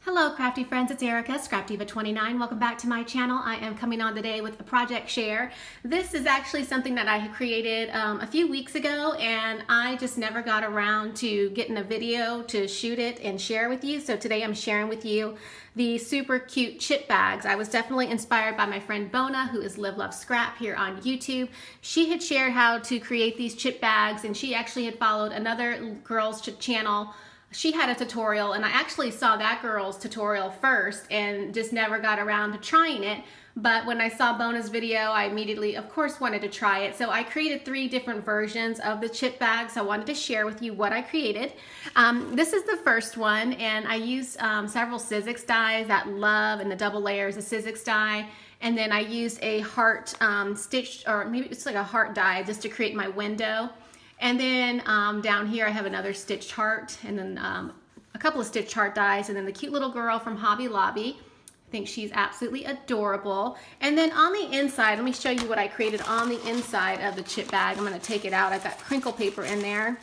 Hello crafty friends, it's Erica, Scrapdiva29. Welcome back to my channel. I am coming on today with a project share. This is actually something that I had created a few weeks ago, and I just never got around to getting a video to shoot it and share with you. So today I'm sharing with you the super cute chip bags. I was definitely inspired by my friend Bona, who is Live Love Scrap here on YouTube. She had shared how to create these chip bags, and she actually had followed another girl's channel. She had a tutorial, and I actually saw that girl's tutorial first and just never got around to trying it. But when I saw Bona's video, I immediately, of course, wanted to try it. So I created 3 different versions of the chip bags. I wanted to share with you what I created. This is the first one, and I used several Sizzix dies, that Love and the double layers of Sizzix die. And then I used a heart stitched, or maybe it's like a heart die, just to create my window. And then down here I have another stitched heart, and then a couple of stitched heart dies, and then the cute little girl from Hobby Lobby. I think she's absolutely adorable. And then on the inside, let me show you what I created on the inside of the chip bag. I'm going to take it out. I've got crinkle paper in there.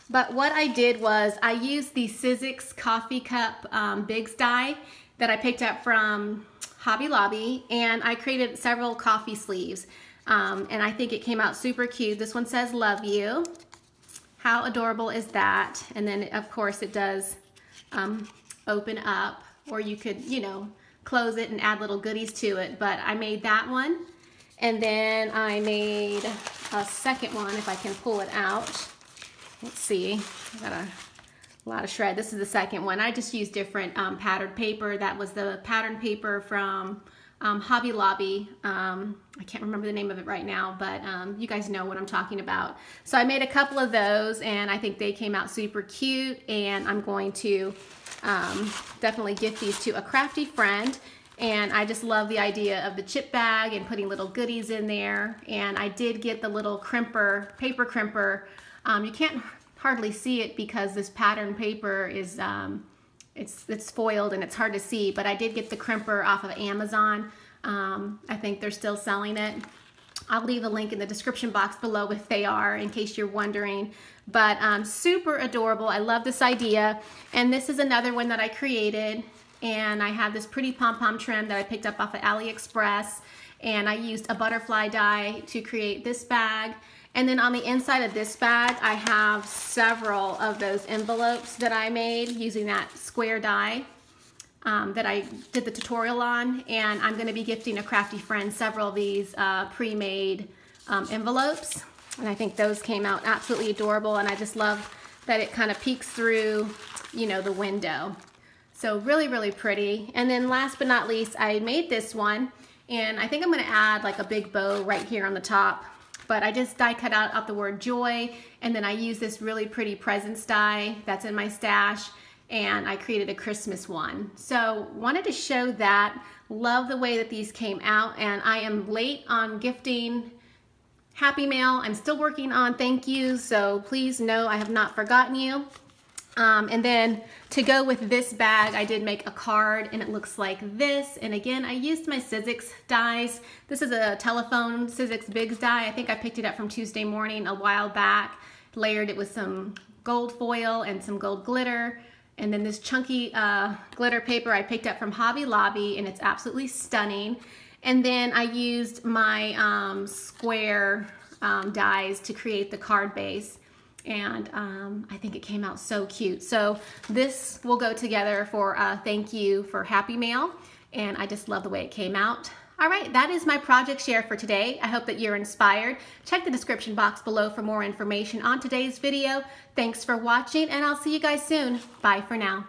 But what I did was I used the Sizzix coffee cup Bigs die that I picked up from Hobby Lobby, and I created several coffee sleeves. And I think it came out super cute. This one says love you. How adorable is that? And then of course it does open up, or you could, you know, close it and add little goodies to it. But I made that one. And then I made a second one, if I can pull it out. Let's see, I got a lot of shred. This is the second one. I just used different patterned paper. That was the patterned paper from Hobby Lobby. I can't remember the name of it right now, but you guys know what I'm talking about. So I made a couple of those, and I think they came out super cute, and I'm going to definitely gift these to a crafty friend. And I just love the idea of the chip bag and putting little goodies in there. And I did get the little crimper, paper crimper. You can't hardly see it because this pattern paper is it's foiled and it's hard to see, but I did get the crimper off of Amazon. I think they're still selling it. I'll leave a link in the description box below if they are, in case you're wondering. But super adorable. I love this idea. And this is another one that I created. And I have this pretty pom-pom trim that I picked up off of AliExpress. And I used a butterfly die to create this bag. And then on the inside of this bag, I have several of those envelopes that I made using that square die that I did the tutorial on. And I'm going to be gifting a crafty friend several of these pre-made envelopes. And I think those came out absolutely adorable. And I just love that it kind of peeks through, you know, the window. So really, really pretty. And then last but not least, I made this one. And I think I'm going to add like a big bow right here on the top. But I just die cut out the word joy, and then I use this really pretty presents die that's in my stash, and I created a Christmas one. So wanted to show that. Love the way that these came out, and I am late on gifting Happy Mail. I'm still working on thank yous, so please know I have not forgotten you. And then to go with this bag, I did make a card, and it looks like this. And again, I used my Sizzix dies. This is a telephone Sizzix Bigs die. I think I picked it up from Tuesday Morning a while back. Layered it with some gold foil and some gold glitter. And then this chunky glitter paper I picked up from Hobby Lobby, and it's absolutely stunning. And then I used my square dies to create the card base. And I think it came out so cute. So this will go together for a thank you for Happy Mail, and I just love the way it came out. All right, that is my project share for today. I hope that you're inspired. Check the description box below for more information on today's video. Thanks for watching, and I'll see you guys soon. Bye for now.